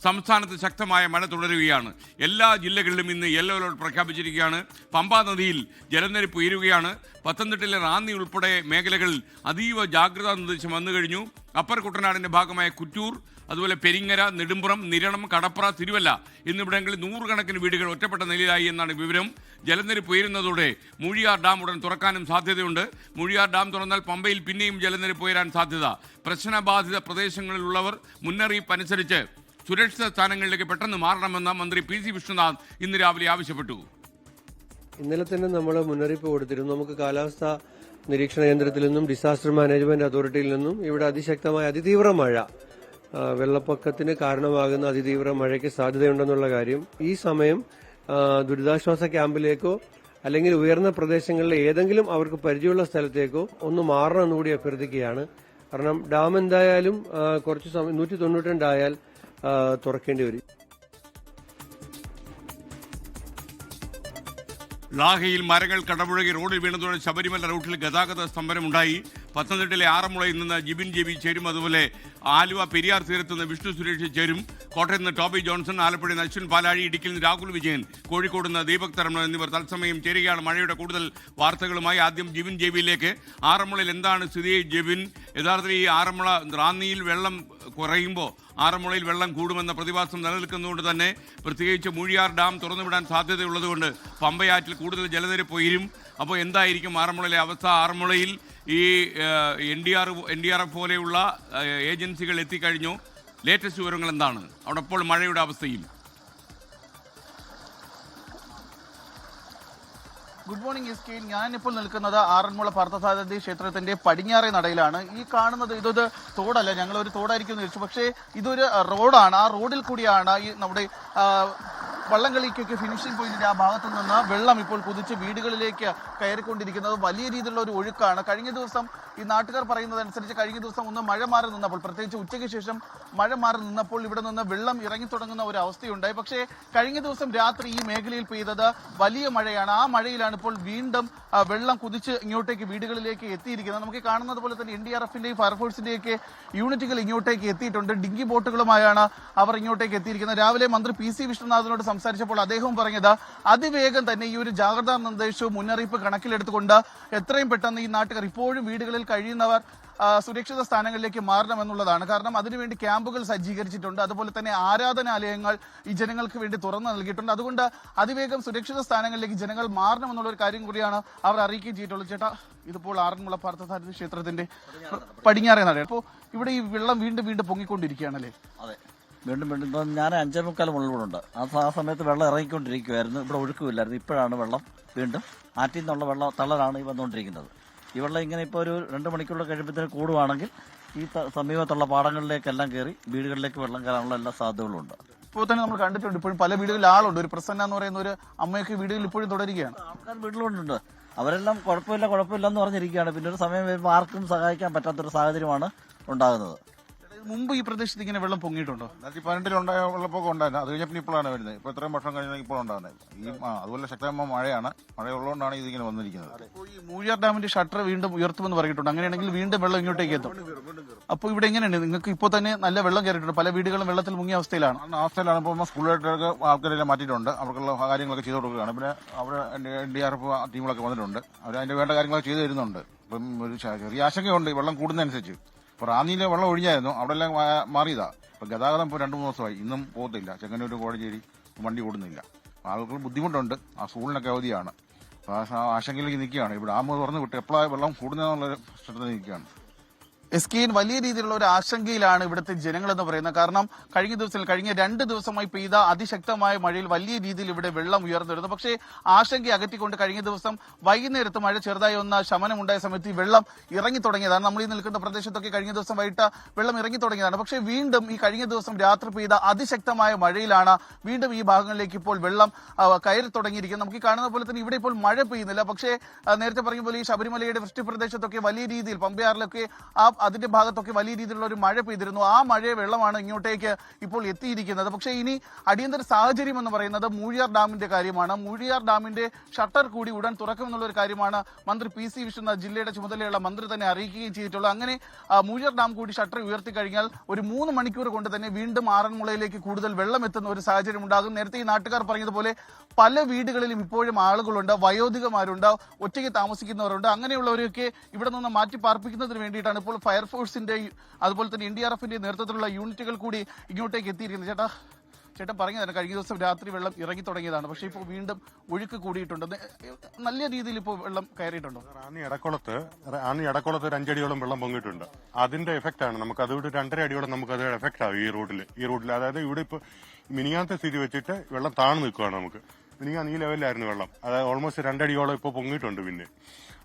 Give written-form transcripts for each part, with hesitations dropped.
സംസ്ഥാനത്ത് ശക്തമായ മഴ തുടരുകയാണ്. എല്ലാ ജില്ലകളിലും ഇന്ന് യെല്ലോ അലർട്ട് പ്രഖ്യാപിച്ചിരിക്കുകയാണ്. പമ്പാ നദിയിൽ ജലനിരപ്പ് ഉയരുകയാണ്. പത്തനംതിട്ടയിലെ റാന്നി ഉൾപ്പെടെ മേഖലകളിൽ അതീവ ജാഗ്രതാ നിർദ്ദേശം വന്നു കഴിഞ്ഞു. അപ്പർ കുട്ടനാടിന്റെ ഭാഗമായ കുറ്റൂർ, അതുപോലെ പെരിങ്ങര, നെടുമ്പുറം, നിരണം, കടപ്ര, തിരുവല്ല എന്നിവിടങ്ങളിൽ നൂറുകണക്കിന് വീടുകൾ ഒറ്റപ്പെട്ട നിലയിലായി എന്നാണ് വിവരം. ജലനിരപ്പ് ഉയരുന്നതോടെ മൂഴിയാർ ഡാം ഉടൻ തുറക്കാനും സാധ്യതയുണ്ട്. മൂഴിയാർ ഡാം തുറന്നാൽ പമ്പയിൽ പിന്നെയും ജലനിരപ്പ് ഉയരാൻ സാധ്യത. പ്രശ്നബാധിത പ്രദേശങ്ങളിലുള്ളവർ മുന്നറിയിപ്പ് അനുസരിച്ച് സുരക്ഷിത സ്ഥാനങ്ങളിലേക്ക് പെട്ടെന്ന് മാറണമെന്ന് മന്ത്രി PC വിഷ്ണുനാഥ് ഇന്ന് രാവിലെ ആവശ്യപ്പെട്ടു. ഇന്നലെ തന്നെ നമ്മൾ മുന്നറിയിപ്പ് കൊടുത്തിരുന്നു. നമുക്ക് കാലാവസ്ഥാ നിരീക്ഷണ കേന്ദ്രത്തിൽ നിന്നും ഡിസാസ്റ്റർ മാനേജ്മെന്റ് അതോറിറ്റിയിൽ നിന്നും ഇവിടെ അതിശക്തമായ അതിതീവ്ര മഴ, വെള്ളപ്പൊക്കത്തിന് കാരണമാകുന്ന അതിതീവ്ര മഴയ്ക്ക് സാധ്യതയുണ്ടെന്നുള്ള കാര്യം ഈ സമയം ദുരിതാശ്വാസ ക്യാമ്പിലേക്കോ അല്ലെങ്കിൽ ഉയർന്ന പ്രദേശങ്ങളിലെ ഏതെങ്കിലും അവർക്ക് പരിചയമുള്ള സ്ഥലത്തേക്കോ ഒന്ന് മാറണമെന്നുകൂടി അഭ്യർത്ഥിക്കുകയാണ്. കാരണം ഡാം എന്തായാലും കുറച്ച് സമയം 192 ആയാൽ തുറക്കേണ്ടി വരും. ലാഹയിൽ മരങ്ങൾ കടപുഴകി റോഡിൽ വീണതോടെ ശബരിമല റൂട്ടിൽ ഗതാഗത സ്തംഭനമുണ്ടായി. പത്തനംതിട്ടയിലെ ആറന്മുളയിൽ നിന്ന് ജിബിൻ JB ചേരും. അതുപോലെ ആലുവ പെരിയാർ തീരത്ത് നിന്ന് വിഷ്ണു സുരേഷ് ചേരും. കോട്ടയത്ത് നിന്ന് ടോബി ജോൺസൺ, ആലപ്പുഴയിൽ നിന്ന് അശ്വിൻ പാലാഴി, ഇടുക്കിയിൽ നിന്ന് രാഹുൽ വിജയൻ, കോഴിക്കോട് നിന്ന് ദീപക് തരമണ എന്നിവർ തത്സമയം ചേരുകയാണ്. മഴയുടെ കൂടുതൽ വാർത്തകളുമായി ആദ്യം ജിബിൻ JBയിലേക്ക്. ആറന്മുളയിൽ എന്താണ് സ്ഥിതി ജിബിൻ? യഥാർത്ഥത്തിൽ ഈ ആറന്മുള റാന്നിയിൽ വെള്ളം കുറയുമ്പോൾ ആറന്മുളയിൽ വെള്ളം കൂടുമെന്ന പ്രതിഭാസം നിലനിൽക്കുന്നതുകൊണ്ട് തന്നെ പ്രത്യേകിച്ച് മൂഴിയാർ ഡാം തുറന്നുവിടാൻ സാധ്യതയുള്ളതുകൊണ്ട് പമ്പയാറ്റിൽ കൂടുതൽ ജലനിരപ്പ് ഉയരും. അപ്പോൾ എന്തായിരിക്കും ആറന്മുളയിലെ അവസ്ഥ? ആറന്മുളയിൽ ഈ NDRF പോലെയുള്ള ഏജൻസികൾ എത്തിക്കഴിഞ്ഞു. ലേറ്റസ്റ്റ് വിവരങ്ങൾ എന്താണ് അവിടെ ഇപ്പോൾ മഴയുടെ അവസ്ഥയിൽ? Good morning SK. ഞാനിപ്പോൾ നിൽക്കുന്നത് ആറന്മുള പാർത്ഥസാരഥി ക്ഷേത്രത്തിന്റെ പടിഞ്ഞാറേ നടയിലാണ്. ഈ കാണുന്നത് ഇതൊരു തോടല്ല, ഞങ്ങൾ ഒരു തോടായിരിക്കും എന്ന് ചോദിച്ചു, പക്ഷേ ഇതൊരു റോഡാണ്. ആ റോഡിൽ കൂടിയാണ് ഈ നമ്മുടെ വള്ളംകളിക്കൊക്കെ ഫിനിഷിംഗ് പോയിന്റിന്റെ ആ ഭാഗത്തു നിന്ന് വെള്ളം ഇപ്പോൾ കുതിച്ച് വീടുകളിലേക്ക് കയറിക്കൊണ്ടിരിക്കുന്നത്. വലിയ രീതിയിലുള്ള ഒരു ഒഴുക്കാണ്. കഴിഞ്ഞ ദിവസം ഈ നാട്ടുകാർ പറയുന്നതനുസരിച്ച് കഴിഞ്ഞ ദിവസം ഒന്ന് മഴ മാറി നിന്നപ്പോൾ, പ്രത്യേകിച്ച് ഉച്ചയ്ക്ക് ശേഷം മഴ മാറി നിന്നപ്പോൾ ഇവിടെ നിന്ന് വെള്ളം ഇറങ്ങി തുടങ്ങുന്ന ഒരു അവസ്ഥയുണ്ടായി. പക്ഷേ കഴിഞ്ഞ ദിവസം രാത്രി ഈ മേഖലയിൽ പെയ്തത് വലിയ മഴയാണ്. ആ മഴയിലാണ് ഇപ്പോൾ വീണ്ടും വെള്ളം കുതിച്ച് ഇങ്ങോട്ടേക്ക് വീടുകളിലേക്ക് എത്തിയിരിക്കുന്നത്. നമുക്ക് കാണുന്നത് പോലെ തന്നെ NDRFന്റെയും ഫയർഫോഴ്സിന്റെയും ഒക്കെ യൂണിറ്റുകൾ ഇങ്ങോട്ടേക്ക് എത്തിയിട്ടുണ്ട്. ഡിങ്കി ബോട്ടുകളുമായാണ് അവർ ഇങ്ങോട്ടേക്ക് എത്തിയിരിക്കുന്നത്. രാവിലെ മന്ത്രി PC വിഷ്ണുനാഥിനോട് സംസാരിച്ചപ്പോൾ അദ്ദേഹം പറഞ്ഞത് അതിവേഗം തന്നെ ഈ ഒരു ജാഗ്രതാ നിർദ്ദേശവും മുന്നറിയിപ്പ് കണക്കിലെടുത്തുകൊണ്ട് എത്രയും പെട്ടെന്ന് ഈ നാട്ടുകാർ ഇപ്പോഴും വീടുകളിൽ കഴിയുന്നവർ സുരക്ഷിത സ്ഥാനങ്ങളിലേക്ക് മാറണമെന്നുള്ളതാണ്. കാരണം അതിനുവേണ്ടി ക്യാമ്പുകൾ സജ്ജീകരിച്ചിട്ടുണ്ട്. അതുപോലെ തന്നെ ആരാധനാലയങ്ങൾ ഈ ജനങ്ങൾക്ക് വേണ്ടി തുറന്നു നൽകിയിട്ടുണ്ട്. അതുകൊണ്ട് അതിവേഗം സുരക്ഷിത സ്ഥാനങ്ങളിലേക്ക് ജനങ്ങൾ മാറണമെന്നുള്ള ഒരു കാര്യം കൂടിയാണ് അവർ അറിയിക്കുകയും ചെയ്തിട്ടുള്ളത്. ചേട്ടാ, ഇതിപ്പോൾ ആറന്മുള പാർത്ഥസാരഥി ക്ഷേത്രത്തിന്റെ പടിഞ്ഞാറേ നട. അപ്പോൾ ഇവിടെ ഈ വെള്ളം വീണ്ടും വീണ്ടും പൊങ്ങിക്കൊണ്ടിരിക്കുകയാണല്ലേ? അതെ, വീണ്ടും വീണ്ടും. ഞാൻ 5:45 മുകളിലുണ്ട്. ആ സമയത്ത് വെള്ളം ഇറങ്ങിക്കൊണ്ടിരിക്കുമായിരുന്നു. ഇവിടെ ഒഴുക്കുമില്ലായിരുന്നു. ഇപ്പോഴാണ് വെള്ളം വീണ്ടും ആറ്റിൽ നിന്നുള്ള വെള്ളം തള്ളലാണ് ഈ വന്നുകൊണ്ടിരിക്കുന്നത്. ഈ വെള്ളം ഇങ്ങനെ ഇപ്പോൾ ഒരു 2 മണിക്കൂർ കഴിയുമ്പോഴത്തേന് കൂടുവാണെങ്കിൽ ഈ സമീപത്തുള്ള പാടങ്ങളിലേക്കെല്ലാം കയറി വീടുകളിലേക്ക് വെള്ളം കയറാനുള്ള എല്ലാ സാധ്യതകളുണ്ട്. ഇപ്പോൾ തന്നെ നമ്മൾ കണ്ടിട്ടുണ്ട് ഇപ്പോഴും പല വീടുകളിൽ ആളുണ്ട്. ഒരു പ്രസന്ന എന്ന് പറയുന്ന ഒരു അമ്മയൊക്കെ വീടുകളിൽ ഇപ്പോഴും തുടരുകയാണ്. ആൾക്കാർ വീട്ടിലുണ്ട്. അവരെല്ലാം കുഴപ്പമില്ല എന്ന് പറഞ്ഞിരിക്കുകയാണ്. പിന്നെ ഒരു സമയം വരുമ്പോൾ ആർക്കും സഹായിക്കാൻ പറ്റാത്തൊരു സാഹചര്യമാണ് ഉണ്ടാകുന്നത്. മുമ്പ് ഈ പ്രദേശത്ത് ഇങ്ങനെ വെള്ളം പൊങ്ങിയിട്ടുണ്ടോ? 2018 ഉണ്ടായ വെള്ളപ്പൊക്കം ഉണ്ടായിരുന്നു. അത് കഴിഞ്ഞപ്പോൾ ഇപ്പോഴാണ് വരുന്നത്. ഇപ്പോൾ ഇത്രയും വർഷം കഴിഞ്ഞാൽ ഇപ്പോൾ ഉണ്ടാകുന്നത്. അതുപോലെ ശക്തമായ മഴയാണ്. മഴയുള്ളതുകൊണ്ടാണ് ഇതിങ്ങനെ വന്നിരിക്കുന്നത്. ഈ മൂഴിയാർ ഡാമിന്റെ ഷട്ടർ വീണ്ടും ഉയർത്തുമെന്ന് പറഞ്ഞിട്ടുണ്ട്. അങ്ങനെയാണെങ്കിൽ വീണ്ടും വെള്ളം ഇങ്ങോട്ടേക്ക് എത്തും. അപ്പോൾ ഇവിടെ എങ്ങനെയുണ്ട്? നിങ്ങൾക്ക് ഇപ്പോൾ തന്നെ നല്ല വെള്ളം കയറിയിട്ടുണ്ട്. പല വീടുകളും വെള്ളത്തിൽ മുങ്ങിയ അവസ്ഥയിലാണ്. ഇപ്പോൾ സ്കൂളുകാർക്ക് ആൾക്കാരെല്ലാം മാറ്റിയിട്ടുണ്ട്. അവർക്കുള്ള കാര്യങ്ങളൊക്കെ ചെയ്തു കൊടുക്കുകയാണ്. പിന്നെ അവിടെ NDRF ടീമുകളൊക്കെ വന്നിട്ടുണ്ട്. അവർ അതിന്റെ വേണ്ട കാര്യങ്ങളൊക്കെ ചെയ്തു തരുന്നുണ്ട്. ഇപ്പം ഒരു ചെറിയ ആശങ്കയുണ്ട് വെള്ളം കൂടുന്നതനുസരിച്ച്. ഇപ്പോൾ റാന്നിയിലെ വെള്ളം ഒഴിഞ്ഞായിരുന്നു, അവിടെ എല്ലാം മാറിയതാ. ഇപ്പൊ ഗതാഗതം ഇപ്പോൾ 2-3 ദിവസമായി. ഇന്നും പോകത്തില്ല. ചെങ്ങന്നൂർ കോഴഞ്ചേരി വണ്ടി ഓടുന്നില്ല. ആളുകൾക്ക് ബുദ്ധിമുട്ടുണ്ട്. ആ സ്കൂളിനൊക്കെ അവധിയാണ്. അപ്പോൾ ആശങ്കയിലേക്ക് നിൽക്കുകയാണ്. ഇവിടെ ഡാം തുറന്നു വിട്ട് എപ്പോഴാണ് വെള്ളം കൂടുന്നതെന്നുള്ളൊരു ശ്രദ്ധ നിൽക്കുകയാണ്. SK വലിയ രീതിയിലുള്ള ഒരു ആശങ്കയിലാണ് ഇവിടുത്തെ ജനങ്ങൾ എന്ന് പറയുന്നത്. കാരണം കഴിഞ്ഞ 2 ദിവസമായി പെയ്ത അതിശക്തമായ മഴയിൽ വലിയ രീതിയിൽ ഇവിടെ വെള്ളം ഉയർന്നു വരുന്നു. പക്ഷേ ആശങ്ക അകറ്റിക്കൊണ്ട് കഴിഞ്ഞ ദിവസം വൈകുന്നേരത്ത് മഴ ചെറുതായി ഒന്ന് ശമനമുണ്ടായ സമയത്ത് ഈ വെള്ളം ഇറങ്ങി തുടങ്ങിയതാണ്. നമ്മൾ ഈ നിൽക്കുന്ന പ്രദേശത്തൊക്കെ കഴിഞ്ഞ ദിവസം വൈകിട്ട് വെള്ളം ഇറങ്ങി തുടങ്ങിയതാണ്. പക്ഷേ വീണ്ടും ഈ കഴിഞ്ഞ ദിവസം രാത്രി പെയ്ത അതിശക്തമായ മഴയിലാണ് വീണ്ടും ഈ ഭാഗങ്ങളിലേക്ക് ഇപ്പോൾ വെള്ളം കയറി തുടങ്ങിയിരിക്കുന്നത്. നമുക്ക് ഈ കാണുന്ന പോലെ തന്നെ ഇവിടെ ഇപ്പോൾ മഴ പെയ്യുന്നില്ല. പക്ഷേ നേരത്തെ പറഞ്ഞ പോലെ ഈ ശബരിമലയുടെ വൃഷ്ടി പ്രദേശത്തൊക്കെ വലിയ രീതിയിൽ പമ്പയാറിലൊക്കെ ആ അതിന്റെ ഭാഗത്തൊക്കെ വലിയ രീതിയിലുള്ള ഒരു മഴ പെയ്തിരുന്നു. ആ മഴയെ വെള്ളമാണ് ഇങ്ങോട്ടേക്ക് ഇപ്പോൾ എത്തിയിരിക്കുന്നത്. പക്ഷേ ഇനി അടിയന്തര സാഹചര്യം എന്ന് പറയുന്നത് മൂഴിയാർ ഡാമിന്റെ കാര്യമാണ്. മൂഴിയാർ ഡാമിന്റെ ഷട്ടർ കൂടി ഉടൻ തുറക്കുമെന്നുള്ള ഒരു കാര്യമാണ് മന്ത്രി PC വിശ്വനാഥ്, ജില്ലയുടെ ചുമതലയുള്ള മന്ത്രി തന്നെ അറിയിക്കുകയും ചെയ്തിട്ടുള്ളത്. അങ്ങനെ മൂഴിയാർ ഡാം കൂടി ഷട്ടർ ഉയർത്തി കഴിഞ്ഞാൽ ഒരു 3 മണിക്കൂർ കൊണ്ട് തന്നെ വീണ്ടും ആറന്മുളയിലേക്ക് കൂടുതൽ വെള്ളം എത്തുന്ന ഒരു സാഹചര്യം ഉണ്ടാകും. നേരത്തെ ഈ നാട്ടുകാർ പറഞ്ഞതുപോലെ പല വീടുകളിലും ഇപ്പോഴും ആളുകളുണ്ട്, വയോധികമാരുണ്ട്, ഒറ്റയ്ക്ക് താമസിക്കുന്നവരുണ്ട്. അങ്ങനെയുള്ളവരെയൊക്കെ ഇവിടെ നിന്ന് മാറ്റി പാർപ്പിക്കുന്നതിന് വേണ്ടിയിട്ടാണ് ഇപ്പോൾ ഫയർഫോഴ്സിന്റെ അതുപോലെ തന്നെ NDRFന്റെ നേതൃത്വത്തിലുള്ള യൂണിറ്റുകൾ കൂടി ഇങ്ങോട്ടേക്ക് എത്തിയിരിക്കുന്നത്. ചേട്ടൻ പറഞ്ഞതാണ് കഴിഞ്ഞ ദിവസം രാത്രി വെള്ളം ഇറങ്ങി തുടങ്ങിയതാണ്, പക്ഷേ ഇപ്പോൾ വീണ്ടും ഒഴുക്ക് കൂടിയിട്ടുണ്ട്. നല്ല രീതിയിൽ ഇപ്പോൾ വെള്ളം കയറിയിട്ടുണ്ടോ? റാന്നി എടക്കുളത്ത് ഒരു 5 അടിയോളം വെള്ളം പൊങ്ങിയിട്ടുണ്ട്. അതിന്റെ എഫക്റ്റ് ആണ് നമുക്ക് അതുകൊണ്ട് 2.5 അടിയോളം നമുക്ക് അത് എഫക്റ്റ് ആവും ഈ റോഡിൽ. അതായത് ഇവിടെ ഇപ്പോൾ മിനിങ്ങാനത്തെ സ്ഥിതി വെച്ചിട്ട് വെള്ളം താഴ്ന്നു നിൽക്കുകയാണ്. നമുക്ക് മിനിങ്ങാൻ ഈ ലെവലിലായിരുന്നു വെള്ളം. അതായത് ഓൾമോസ്റ്റ് 2 അടിയോളം ഇപ്പോൾ പൊങ്ങിയിട്ടുണ്ട്. പിന്നെ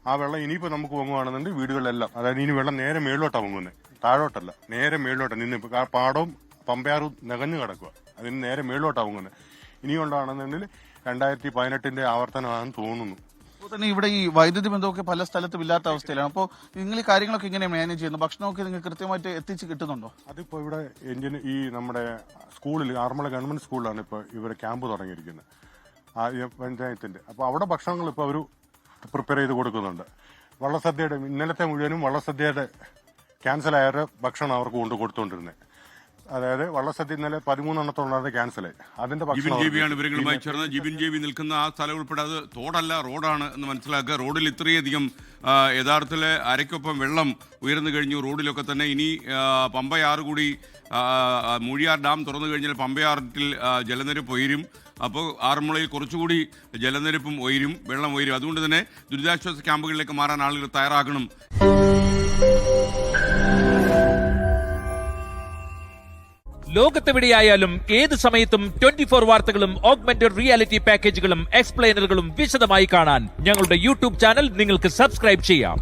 ആ വെള്ളം ഇനിയിപ്പോൾ നമുക്ക് പൊങ്ങുകയാണെന്നുണ്ടെങ്കിൽ വീടുകളിലെല്ലാം, അതായത് ഇനി വെള്ളം നേരെ മേളിലോട്ടാണ് പൊങ്ങുന്നത്, താഴോട്ടല്ല, നേരെ മേളിലോട്ടാണ്. നിന്ന് ഇപ്പോൾ പാടവും പമ്പയാറും നികഞ്ഞു കിടക്കുക, അതിന് നേരെ മേളിലോട്ടാണ് പൊങ്ങുന്നത്. ഇനിയുണ്ടാണെന്നുണ്ടെങ്കിൽ 2018 ആവർത്തനമാണെന്ന് തോന്നുന്നു. അപ്പോൾ തന്നെ ഇവിടെ ഈ വൈദ്യുതി ബന്ധമൊക്കെ പല സ്ഥലത്തും ഇല്ലാത്ത അവസ്ഥയിലാണ്. അപ്പോൾ നിങ്ങൾ ഈ കാര്യങ്ങളൊക്കെ ഇങ്ങനെ മാനേജ് ചെയ്യുന്നു? ഭക്ഷണമൊക്കെ നിങ്ങൾ കൃത്യമായിട്ട് എത്തിച്ച് കിട്ടുന്നുണ്ടോ? അതിപ്പോൾ ഇവിടെ ഈ നമ്മുടെ സ്കൂളിൽ ആറന്മുള ഗവൺമെന്റ് സ്കൂളിലാണ് ഇപ്പോൾ ഇവർ ക്യാമ്പ് തുടങ്ങിയിരിക്കുന്നത്, പഞ്ചായത്തിന്റെ. അപ്പോൾ അവിടെ ഭക്ഷണങ്ങൾ ഇപ്പോൾ അവർ പ്രിപ്പയർ ചെയ്ത് കൊടുക്കുന്നുണ്ട്. വള്ളസദ്യയുടെ ഇന്നലത്തെ മുഴുവനും വള്ളസദ്യയുടെ ക്യാൻസലായ ഭക്ഷണം അവർക്ക് കൊണ്ട് കൊടുത്തുകൊണ്ടിരുന്നത്. അതായത് വള്ളസദ്യ ഇന്നലെ 13 എണ്ണത്തോളം ക്യാൻസലായി. അതിന്റെ ജിബിൻ ജെബിയാണ് വിവരങ്ങളുമായി ചേർന്നത്. ജിബിൻ ജെബി നിൽക്കുന്ന ആ സ്ഥലം ഉൾപ്പെടെ അത് തോടല്ല, റോഡാണ് എന്ന് മനസ്സിലാക്കുക. റോഡിൽ ഇത്രയധികം യഥാർത്ഥത്തിൽ അരയ്ക്കൊപ്പം വെള്ളം ഉയർന്നു കഴിഞ്ഞു റോഡിലൊക്കെ തന്നെ. ഇനി പമ്പയാറ് കൂടി മൂഴിയാർ ഡാം തുറന്നു കഴിഞ്ഞാൽ പമ്പയാറിൽ ജലനിരപ്പ് ഉയരും. അപ്പോൾ ആറന്മുളയിൽ കുറച്ചുകൂടി ജലനിരപ്പും ഉയരും, വെള്ളം ഉയരും. അതുകൊണ്ട് തന്നെ ദുരിതാശ്വാസ ക്യാമ്പുകളിലേക്ക് മാറാൻ ആളുകൾ തയ്യാറാകണം. ലോകത്തെവിടെയായാലും ഏത് സമയത്തും 24 വാർത്തകളും ഓഗ്മെന്റഡ് റിയാലിറ്റി പാക്കേജുകളും എക്സ്പ്ലെയിനറുകളും വിശദമായി കാണാൻ ഞങ്ങളുടെ YouTube ചാനൽ നിങ്ങൾക്ക് സബ്സ്ക്രൈബ് ചെയ്യാം.